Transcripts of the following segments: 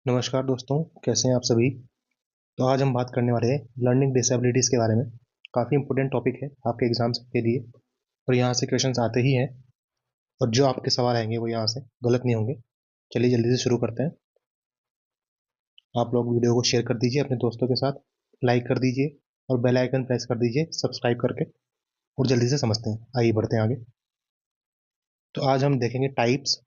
नमस्कार दोस्तों, कैसे हैं आप सभी। तो आज हम बात करने वाले हैं लर्निंग डिसेबिलिटीज़ के बारे में। काफ़ी इंपॉर्टेंट टॉपिक है आपके एग्जाम्स के लिए और यहाँ से क्वेश्चंस आते ही हैं और जो आपके सवाल आएंगे वो यहाँ से गलत नहीं होंगे। चलिए जल्दी से शुरू करते हैं। आप लोग वीडियो को शेयर कर दीजिए अपने दोस्तों के साथ, लाइक कर दीजिए और बेल आइकन प्रेस कर दीजिए सब्सक्राइब करके। और जल्दी से समझते हैं, आइए बढ़ते हैं आगे। तो आज हम देखेंगे टाइप्स,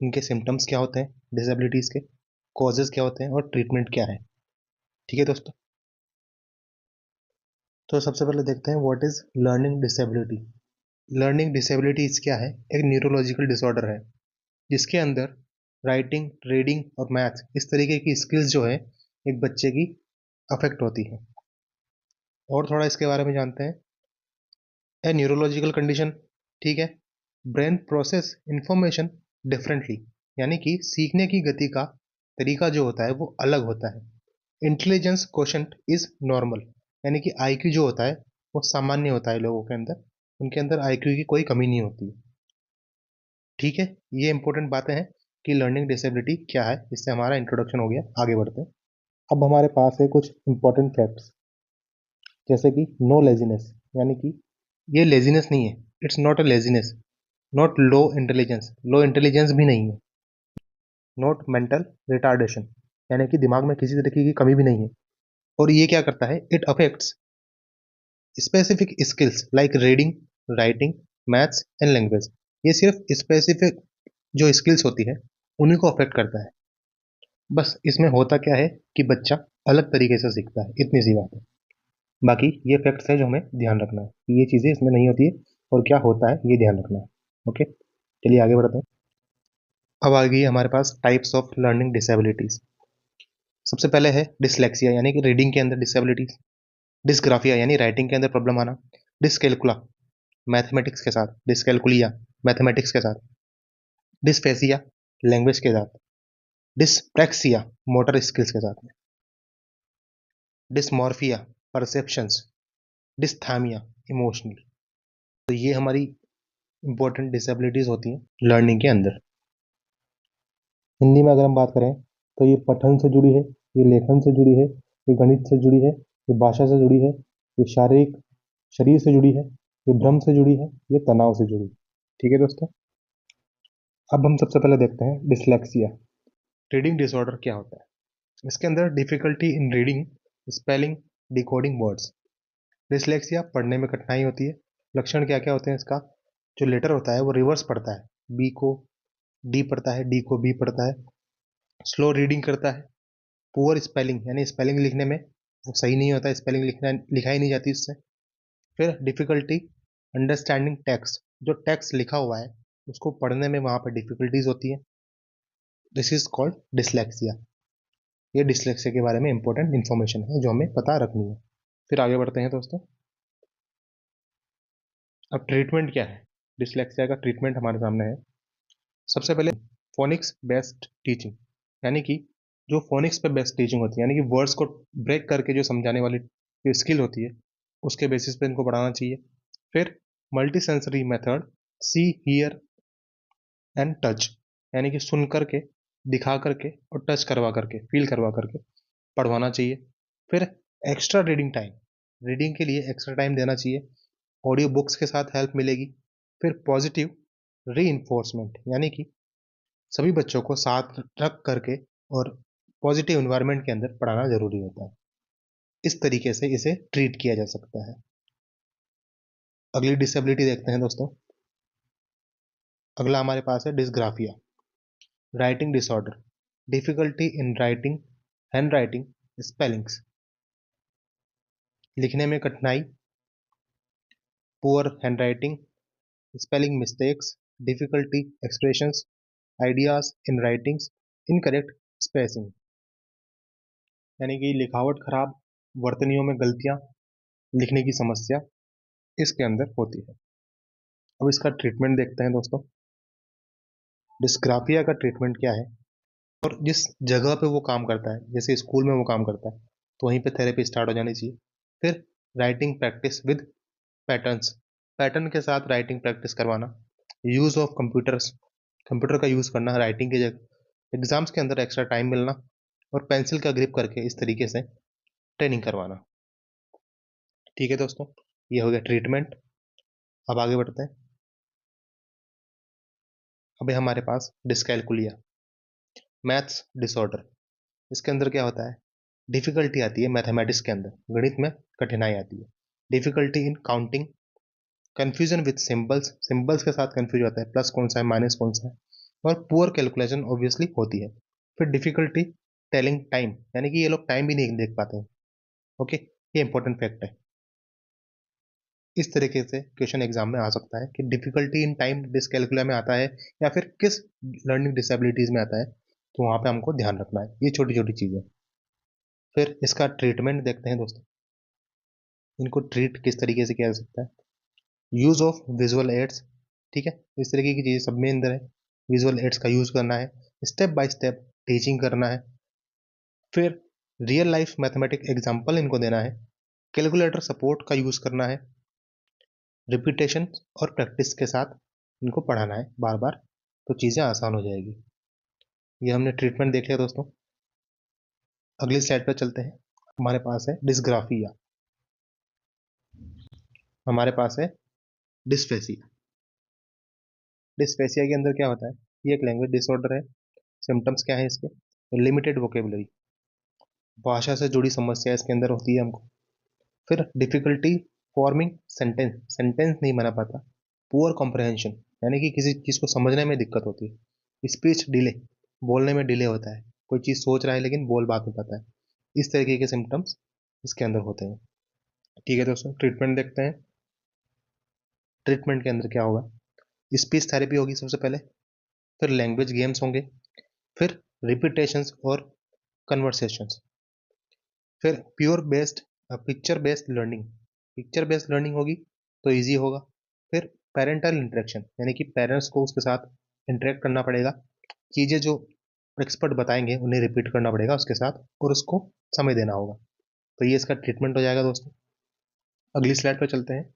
इनके सिम्टम्स क्या होते हैं डिसेबिलिटीज़ के, कॉजेज़ क्या होते हैं और ट्रीटमेंट क्या है। ठीक है दोस्तों, तो सबसे पहले देखते हैं what is learning disability. Learning disabilities क्या है? एक न्यूरोलॉजिकल डिसऑर्डर है जिसके अंदर राइटिंग, रीडिंग और मैथ्स इस तरीके की स्किल्स जो है एक बच्चे की अफेक्ट होती है। और थोड़ा इसके बारे में जानते हैं। ए न्यूरोलॉजिकल कंडीशन, ठीक है, ब्रेन प्रोसेस इंफॉर्मेशन डिफरेंटली, यानी कि सीखने की गति का तरीका जो होता है वो अलग होता है। इंटेलिजेंस क्वोशंट इज नॉर्मल, यानी कि आईक्यू जो होता है वो सामान्य होता है लोगों के अंदर, उनके अंदर आईक्यू की कोई कमी नहीं होती। ठीक है, ये इंपॉर्टेंट बातें हैं कि लर्निंग डिसेबिलिटी क्या है। इससे हमारा इंट्रोडक्शन हो गया, आगे बढ़ते हैं। अब हमारे पास है कुछ इंपॉर्टेंट फैक्ट्स, जैसे कि नो लेजीनेस, यानी कि ये लेजीनेस नहीं है, it's not a laziness. Not low intelligence, low intelligence भी नहीं है। नॉट मेंटल रिटार्डेशन, यानी कि दिमाग में किसी तरीके की कमी भी नहीं है। और ये क्या करता है, it affects specific skills like reading, writing, maths and language. ये सिर्फ स्पेसिफिक जो स्किल्स होती है उन्हीं को अफेक्ट करता है। बस इसमें होता क्या है कि बच्चा अलग तरीके से सीखता है, इतनी सी बात है। बाकी ये फैक्ट्स है जो हमें ध्यान रखना है कि ये चीज़ें इसमें नहीं होती है और क्या होता है ये ध्यान रखना है। ओके, चलिए आगे बढ़ते हैं। अब आ गई हमारे पास टाइप्स ऑफ लर्निंग डिसेबिलिटीज। सबसे पहले है डिसलेक्सिया, यानी कि रीडिंग के अंदर डिसेबिलिटीज। डिसग्राफिया यानी राइटिंग के अंदर प्रॉब्लम आना। डिसकैलकुला, मैथमेटिक्स के साथ। डिसकैलकुलिया, मैथमेटिक्स के साथ। डिसफेसिया, लैंग्वेज के साथ। डिसप्रेक्सिया, मोटर स्किल्स के साथ में। डिसमॉर्फिया, परसेप्शंस। डिस्थामिया, इमोशनल। तो ये हमारी इंपॉर्टेंट डिसेबिलिटीज होती हैं लर्निंग के अंदर। हिंदी में अगर हम बात करें तो ये पठन से जुड़ी है, ये लेखन से जुड़ी है, ये गणित से जुड़ी है, ये भाषा से जुड़ी है, ये शारीरिक शरीर से जुड़ी है, ये भ्रम से जुड़ी है, ये तनाव से जुड़ी है। ठीक है दोस्तों, अब हम सबसे पहले देखते हैं डिसलेक्सिया। रीडिंग डिसऑर्डर क्या होता है? इसके अंदर difficulty in reading, spelling, decoding words. Dyslexia पढ़ने में कठिनाई होती है। लक्षण क्या क्या होते हैं इसका? जो लेटर होता है वो रिवर्स पढ़ता है, बी को डी पढ़ता है, डी को बी पढ़ता है। स्लो रीडिंग करता है। पुअर स्पेलिंग, यानी स्पेलिंग लिखने में वो सही नहीं होता, स्पेलिंग लिखना लिखा ही नहीं जाती उससे। फिर डिफिकल्टी अंडरस्टैंडिंग टेक्स्ट, जो टेक्स्ट लिखा हुआ है उसको पढ़ने में वहाँ पर डिफिकल्टीज होती है। This is called dyslexia. ये डिसलेक्सिया के बारे में इंपॉर्टेंट इन्फॉर्मेशन है जो हमें पता रखनी है। फिर आगे बढ़ते हैं दोस्तों। अब ट्रीटमेंट क्या है? डिसलेक्सिया का ट्रीटमेंट हमारे सामने है। सबसे पहले फोनिक्स बेस्ड टीचिंग, यानी कि जो फोनिक्स पे बेस्ड टीचिंग होती है, यानी कि वर्ड्स को ब्रेक करके जो समझाने वाली जो स्किल होती है उसके बेसिस पे इनको पढ़ाना चाहिए। फिर multi sensory method, see, hear and touch, यानी कि सुन करके, दिखा करके और टच करवा करके, फील करवा करके पढ़वाना चाहिए। फिर एक्स्ट्रा रीडिंग टाइम, रीडिंग के लिए एक्स्ट्रा टाइम देना चाहिए, ऑडियो बुक्स के साथ हेल्प मिलेगी। फिर पॉजिटिव री, यानी कि सभी बच्चों को साथ रख करके और पॉजिटिव एनवायरनमेंट के अंदर पढ़ाना जरूरी होता है। इस तरीके से इसे ट्रीट किया जा सकता है। अगली डिसेबिलिटी देखते हैं दोस्तों। अगला हमारे पास है dysgraphia, writing disorder, difficulty in writing, hand writing, spellings, लिखने में कठिनाई, poor hand writing, spelling mistakes, difficulty expressions, ideas in writings, incorrect spacing, यानी कि लिखावट खराब, वर्तनियों में गलतियां, लिखने की समस्या इसके अंदर होती है। अब इसका ट्रीटमेंट देखते हैं दोस्तों। डिस्ग्राफिया का ट्रीटमेंट क्या है और जिस जगह पे वो काम करता है, जैसे स्कूल में वो काम करता है तो वहीं पे थेरेपी स्टार्ट हो जानी चाहिए। फिर writing practice with patterns, pattern के साथ राइटिंग प्रैक्टिस करवाना। यूज़ ऑफ कंप्यूटर्स, कंप्यूटर का यूज़ करना राइटिंग की जगह। एग्जाम्स के अंदर एक्स्ट्रा टाइम मिलना। और पेंसिल का ग्रिप करके इस तरीके से ट्रेनिंग करवाना। ठीक है दोस्तों, ये हो गया ट्रीटमेंट। अब आगे बढ़ते हैं। अभी हमारे पास डिस्कैलकुलिया, मैथ्स डिसऑर्डर। इसके अंदर क्या होता है, डिफिकल्टी आती है मैथमेटिक्स के अंदर, गणित में कठिनाई आती है। Difficulty in counting, confusion with symbols, symbols के साथ कंफ्यूज होता है, प्लस कौन सा है माइनस कौन सा है, और पुअर कैलकुलेशन ऑब्वियसली होती है। फिर डिफिकल्टी टेलिंग टाइम, यानी कि ये लोग टाइम भी नहीं देख पाते हैं। ओके, ये इंपॉर्टेंट फैक्ट है। इस तरीके से क्वेश्चन एग्जाम में आ सकता है कि डिफिकल्टी इन टाइम डिसकैलकुलिया में आता है या फिर किस लर्निंग डिसेबिलिटीज में आता है, तो वहां पे हमको ध्यान रखना है ये छोटी छोटी चीजें। फिर इसका ट्रीटमेंट देखते हैं दोस्तों, इनको ट्रीट किस तरीके से किया जा सकता है। यूज ऑफ विजुअल एड्स, ठीक है, इस तरीके की चीजें सब में अंदर है। विजुअल एड्स का यूज करना है, स्टेप बाय स्टेप टीचिंग करना है। फिर रियल लाइफ मैथमेटिक एग्जाम्पल इनको देना है, कैलकुलेटर सपोर्ट का यूज करना है, रिपीटेशन और प्रैक्टिस के साथ इनको पढ़ाना है बार बार, तो चीज़ें आसान हो जाएगी। ये हमने ट्रीटमेंट देख लिया दोस्तों। अगली स्लाइड पर चलते हैं। हमारे पास है डिस्ग्राफिया, हमारे पास है डिस्फेसिया। डिस्फेसिया के अंदर क्या होता है, ये एक लैंग्वेज डिसऑर्डर है। सिम्टम्स क्या है इसके, लिमिटेड वोकेबलरी, भाषा से जुड़ी समस्या इसके अंदर होती है हमको। फिर डिफिकल्टी फॉर्मिंग सेंटेंस, सेंटेंस नहीं बना पाता। पुअर कॉम्प्रहेंशन, यानी कि किसी चीज़ को समझने में दिक्कत होती है। स्पीच डिले, बोलने में डिले होता है, कोई चीज़ सोच रहा है लेकिन बोल बात नहीं पाता है। इस तरीके के सिम्टम्स इसके अंदर होते हैं। ठीक है दोस्तों, ट्रीटमेंट देखते हैं। ट्रीटमेंट के अंदर क्या होगा, स्पीच थेरेपी होगी सबसे पहले, फिर लैंग्वेज गेम्स होंगे, फिर रिपीटेशंस और कन्वर्सेशंस, फिर pure based picture based learning, picture based learning होगी तो इजी होगा। फिर पेरेंटल इंटरेक्शन, यानी कि पेरेंट्स को उसके साथ इंटरेक्ट करना पड़ेगा, चीज़ें जो एक्सपर्ट बताएंगे उन्हें रिपीट करना पड़ेगा उसके साथ, और उसको समय देना होगा। तो ये इसका ट्रीटमेंट हो जाएगा दोस्तों। अगली स्लाइड पर चलते हैं।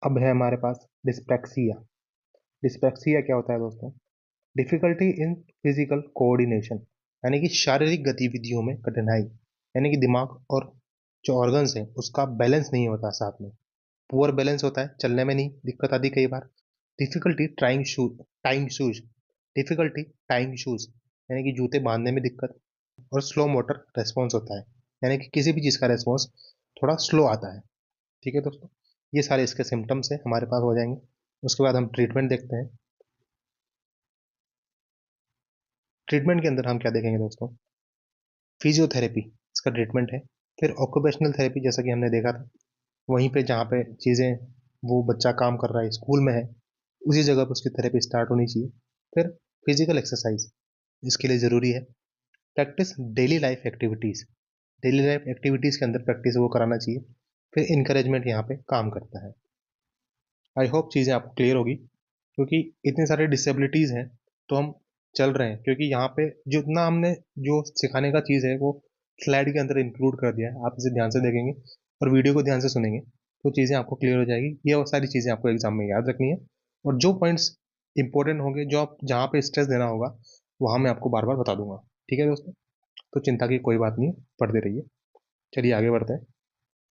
अब है हमारे पास डिस्पेक्सिया। डिस्पेक्सिया क्या होता है दोस्तों, डिफिकल्टी इन फिजिकल कोऑर्डिनेशन, यानी कि शारीरिक गतिविधियों में कठिनाई, यानी कि दिमाग और जो ऑर्गन्स है उसका बैलेंस नहीं होता साथ में। पुअर बैलेंस होता है, चलने में नहीं दिक्कत आती कई बार। Difficulty trying shoes, tying shoes, difficulty tying shoes, यानी कि जूते बांधने में दिक्कत। और स्लो मोटर रेस्पॉन्स होता है, यानी कि किसी भी चीज़ का रेस्पॉन्स थोड़ा स्लो आता है। ठीक है दोस्तों, ये सारे इसके सिम्टम्स हैं हमारे पास हो जाएंगे। उसके बाद हम ट्रीटमेंट देखते हैं। ट्रीटमेंट के अंदर हम क्या देखेंगे दोस्तों, फिजियोथेरेपी इसका ट्रीटमेंट है। फिर ऑक्यूपेशनल थेरेपी, जैसा कि हमने देखा था, वहीं पे जहाँ पे चीज़ें वो बच्चा काम कर रहा है स्कूल में है, उसी जगह पर उसकी थेरेपी स्टार्ट होनी चाहिए। फिर फिजिकल एक्सरसाइज इसके लिए ज़रूरी है। Practice daily life activities, daily life activities के अंदर प्रैक्टिस वो कराना चाहिए। फिर इंकरेजमेंट यहाँ पे काम करता है। आई होप चीज़ें आपको क्लियर होगी, क्योंकि इतने सारे डिसेबिलिटीज़ हैं तो हम चल रहे हैं, क्योंकि यहाँ पे जितना हमने जो सिखाने का चीज़ है वो स्लाइड के अंदर इंक्लूड कर दिया है। आप इसे ध्यान से देखेंगे और वीडियो को ध्यान से सुनेंगे तो चीज़ें आपको क्लियर हो जाएगी। ये वो सारी चीज़ें आपको एग्जाम में याद रखनी है, और जो पॉइंट्स इंपॉर्टेंट होंगे, जो आप जहाँ पे स्ट्रेस देना होगा, वहाँ मैं आपको बार बार बता दूंगा। ठीक है दोस्तों, तो चिंता की कोई बात नहीं, पढ़ते रहिए। चलिए आगे बढ़ते हैं।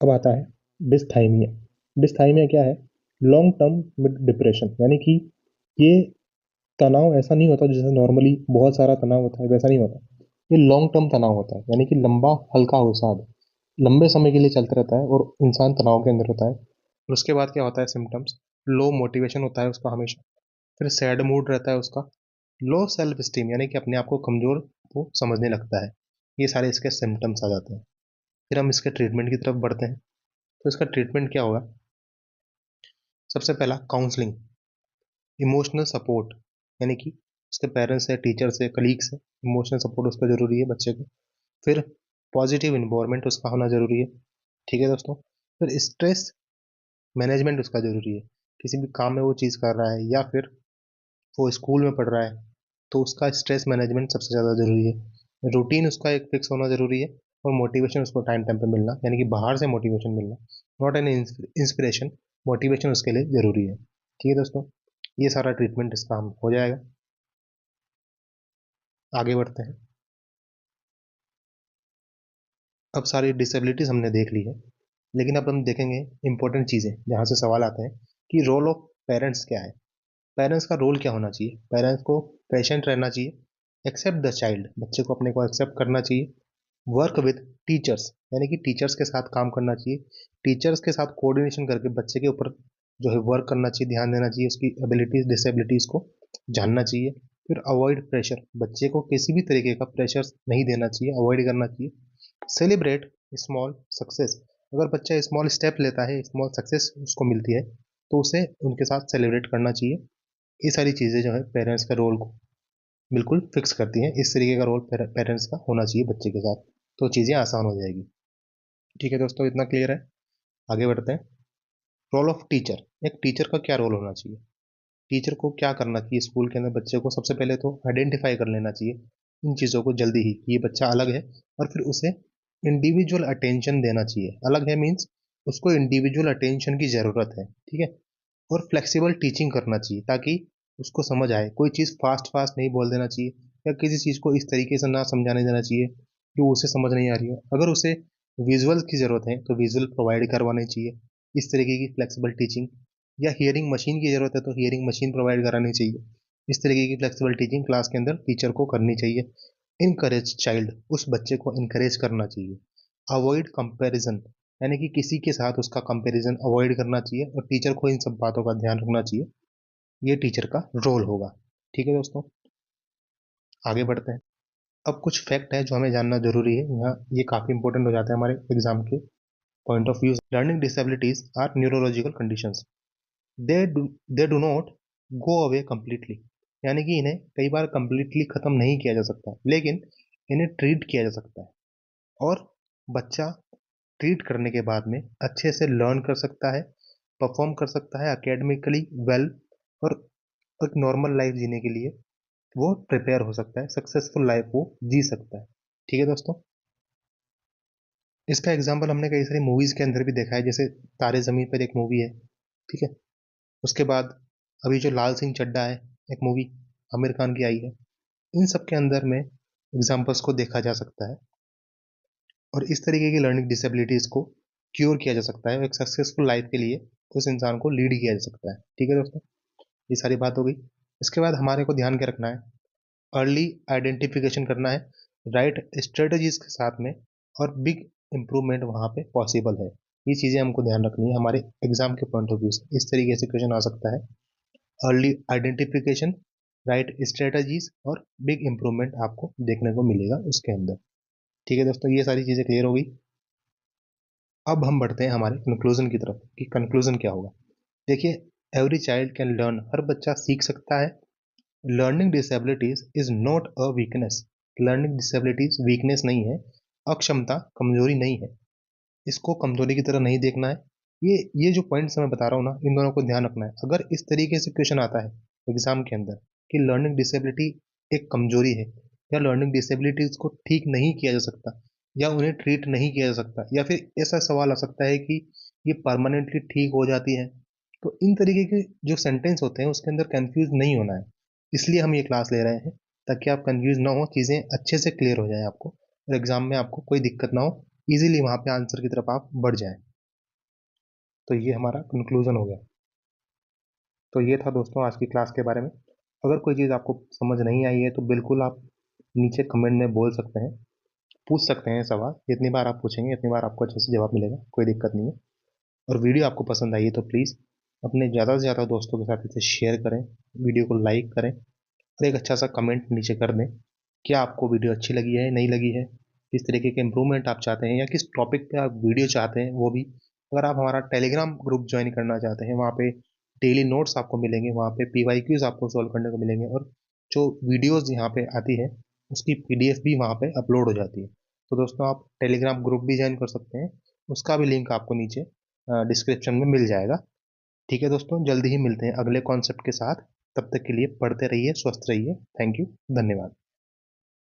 अब आता है डिस्थाइमिया। डिस्थाइमिया क्या है, लॉन्ग टर्म मिड डिप्रेशन, यानी कि ये तनाव ऐसा नहीं होता जैसे नॉर्मली बहुत सारा तनाव होता है, वैसा नहीं होता। ये लॉन्ग टर्म तनाव होता है, यानी कि लंबा हल्का अवसाद लंबे समय के लिए चलता रहता है और इंसान तनाव के अंदर होता है। और उसके बाद क्या होता है सिम्टम्स, लो मोटिवेशन होता है उसका हमेशा। फिर सैड मूड रहता है उसका, लो सेल्फ स्टीम, यानी कि अपने आप को कमजोर वो समझने लगता है। ये सारे इसके सिम्टम्स आ जाते हैं। फिर हम इसके ट्रीटमेंट की तरफ बढ़ते हैं। तो इसका ट्रीटमेंट क्या होगा, सबसे पहला काउंसलिंग, इमोशनल सपोर्ट, यानी कि उसके पेरेंट्स से, टीचर से, कलीग से इमोशनल सपोर्ट उसका जरूरी है बच्चे को। फिर पॉजिटिव इन्वायरमेंट उसका होना जरूरी है। ठीक है दोस्तों, फिर स्ट्रेस मैनेजमेंट उसका जरूरी है, किसी भी काम में वो चीज़ कर रहा है या फिर वो स्कूल में पढ़ रहा है तो उसका स्ट्रेस मैनेजमेंट सबसे ज़्यादा जरूरी है। रूटीन उसका एक फिक्स होना जरूरी है, और मोटिवेशन उसको टाइम टाइम पे मिलना, यानी कि बाहर से मोटिवेशन मिलना, नॉट एन इंस्पिरेशन, मोटिवेशन उसके लिए जरूरी है। ठीक है दोस्तों, ये सारा ट्रीटमेंट इसका हम हो जाएगा। आगे बढ़ते हैं। अब सारी डिसेबिलिटीज हमने देख ली है, लेकिन अब हम देखेंगे इंपॉर्टेंट चीज़ें जहाँ से सवाल आते हैं कि रोल ऑफ पेरेंट्स क्या है। पेरेंट्स का रोल क्या होना चाहिए। पेरेंट्स को पेशेंट रहना चाहिए, एक्सेप्ट द चाइल्ड, बच्चे को अपने को एक्सेप्ट करना चाहिए, वर्क विद टीचर्स यानी कि टीचर्स के साथ काम करना चाहिए, टीचर्स के साथ कोऑर्डिनेशन करके बच्चे के ऊपर जो है वर्क करना चाहिए, ध्यान देना चाहिए, उसकी एबिलिटीज डिसेबिलिटीज को जानना चाहिए। फिर अवॉइड प्रेशर, बच्चे को किसी भी तरीके का प्रेशर नहीं देना चाहिए, अवॉइड करना चाहिए। सेलिब्रेट स्मॉल सक्सेस, अगर बच्चा स्मॉल स्टेप लेता है, स्मॉल सक्सेस उसको मिलती है, तो उसे उनके साथ सेलिब्रेट करना चाहिए। ये सारी चीज़ें जो है पेरेंट्स का रोल को बिल्कुल फिक्स करती हैं। इस तरीके का रोल पेरेंट्स का होना चाहिए बच्चे के साथ, तो चीज़ें आसान हो जाएगी। ठीक है दोस्तों, इतना क्लियर है। आगे बढ़ते हैं। रोल ऑफ टीचर, एक टीचर का क्या रोल होना चाहिए। टीचर को क्या करना चाहिए स्कूल के अंदर, बच्चे को सबसे पहले तो आइडेंटिफाई कर लेना चाहिए इन चीज़ों को जल्दी ही कि ये बच्चा अलग है, और फिर उसे इंडिविजुअल अटेंशन देना चाहिए। अलग है मीन्स उसको इंडिविजुअल अटेंशन की ज़रूरत है, ठीक है। और फ्लेक्सिबल टीचिंग करना चाहिए ताकि उसको समझ आए, कोई चीज़ फास्ट फास्ट नहीं बोल देना चाहिए, या किसी चीज़ को इस तरीके से ना समझाने देना चाहिए जो उसे समझ नहीं आ रही हो। अगर उसे विजुअल की ज़रूरत है तो विजुअल प्रोवाइड करवानी चाहिए, इस तरीके की फ्लेक्सिबल टीचिंग। या हियरिंग मशीन की ज़रूरत है तो हियरिंग मशीन प्रोवाइड करानी चाहिए। इस तरीके की फ्लेक्सिबल टीचिंग क्लास के अंदर टीचर को करनी चाहिए। इनकरेज चाइल्ड, उस बच्चे को इनकरेज करना चाहिए। अवॉइड कंपैरिजन, यानी कि किसी के साथ उसका कंपैरिजन अवॉइड करना चाहिए, और टीचर को इन सब बातों का ध्यान रखना चाहिए। ये टीचर का रोल होगा। ठीक है दोस्तों, आगे बढ़ते हैं। अब कुछ फैक्ट है जो हमें जानना जरूरी है यहाँ, ये काफ़ी इंपॉर्टेंट हो जाता है हमारे एग्जाम के point of view. Learning disabilities are neurological conditions, they they do not go away completely, यानी कि इन्हें कई बार कम्प्लीटली ख़त्म नहीं किया जा सकता, लेकिन इन्हें ट्रीट किया जा सकता है। और बच्चा ट्रीट करने के बाद में अच्छे से लर्न कर सकता है, परफॉर्म कर सकता है अकेडमिकली वेल, और एक नॉर्मल लाइफ जीने के लिए वो प्रिपेयर हो सकता है, सक्सेसफुल लाइफ वो जी सकता है। ठीक है दोस्तों, इसका एग्जाम्पल हमने कई सारी मूवीज़ के अंदर भी देखा है, जैसे तारे ज़मीन पर एक मूवी है, ठीक है। उसके बाद अभी जो लाल सिंह चड्ढा है, एक मूवी आमिर खान की आई है, इन सब के अंदर में एग्जाम्पल्स को देखा जा सकता है, और इस तरीके की लर्निंग डिसेबिलिटीज़ को क्योर किया जा सकता है, एक सक्सेसफुल लाइफ के लिए उस इंसान को लीड किया जा सकता है। ठीक है दोस्तों, ये सारी बात हो गई। इसके बाद हमारे को ध्यान क्या रखना है, अर्ली आइडेंटिफिकेशन करना है राइट स्ट्रेटजीज के साथ में, और बिग इम्प्रूवमेंट वहाँ पे पॉसिबल है। ये चीज़ें हमको ध्यान रखनी है हमारे एग्जाम के पॉइंट ऑफ व्यू से। इस तरीके से क्वेश्चन आ सकता है, अर्ली आइडेंटिफिकेशन, राइट स्ट्रेटजीज, और बिग इम्प्रूवमेंट आपको देखने को मिलेगा उसके अंदर। ठीक है दोस्तों, ये सारी चीज़ें क्लियर हो गई। अब हम बढ़ते हैं हमारे कंक्लूजन की तरफ कि कंक्लूजन क्या होगा। देखिए, एवरी चाइल्ड कैन लर्न, हर बच्चा सीख सकता है। Learning disabilities is not a weakness, learning disabilities weakness नहीं है, अक्षमता कमजोरी नहीं है, इसको कमजोरी की तरह नहीं देखना है। ये जो पॉइंट्स मैं बता रहा हूँ ना, इन दोनों को ध्यान रखना है। अगर इस तरीके से क्वेश्चन आता है एग्जाम के अंदर कि लर्निंग डिसेबिलिटी एक कमजोरी है, या लर्निंग डिसेबिलिटीज को ठीक नहीं किया जा सकता, या उन्हें ट्रीट नहीं किया जा सकता, या फिर ऐसा सवाल आ सकता है कि ये परमानेंटली ठीक हो जाती है, तो इन तरीके के जो सेंटेंस होते हैं उसके अंदर कंफ्यूज नहीं होना है। इसलिए हम ये क्लास ले रहे हैं, ताकि आप कंफ्यूज ना हो, चीज़ें अच्छे से क्लियर हो जाएं आपको, और एग्जाम में आपको कोई दिक्कत ना हो, इजीली वहाँ पे आंसर की तरफ आप बढ़ जाएं। तो ये हमारा कंक्लूजन हो गया। तो ये था दोस्तों आज की क्लास के बारे में। अगर कोई चीज़ आपको समझ नहीं आई है तो बिल्कुल आप नीचे कमेंट में बोल सकते हैं, पूछ सकते हैं सवाल। जितनी बार आप पूछेंगे उतनी बार आपको अच्छे से जवाब मिलेगा, कोई दिक्कत नहीं है। और वीडियो आपको पसंद आई है तो प्लीज़ अपने ज़्यादा से ज़्यादा दोस्तों के साथ इसे शेयर करें, वीडियो को लाइक करें, और एक अच्छा सा कमेंट नीचे कर दें, क्या आपको वीडियो अच्छी लगी है, नहीं लगी है, किस तरीके के इम्प्रूवमेंट आप चाहते हैं, या किस टॉपिक पे आप वीडियो चाहते हैं वो भी। अगर आप हमारा टेलीग्राम ग्रुप ज्वाइन करना चाहते हैं, वहाँ पे डेली नोट्स आपको मिलेंगे, वहाँ पे PYQs आपको सॉल्व करने को मिलेंगे, और जो वीडियोज़ यहाँ पे आती है उसकी PDF भी वहाँ पे अपलोड हो जाती है। तो दोस्तों, आप टेलीग्राम ग्रुप भी ज्वाइन कर सकते हैं, उसका भी लिंक आपको नीचे डिस्क्रिप्शन में मिल जाएगा। ठीक है दोस्तों, जल्दी ही मिलते हैं अगले कॉन्सेप्ट के साथ। तब तक के लिए पढ़ते रहिए, स्वस्थ रहिए। थैंक यू, धन्यवाद।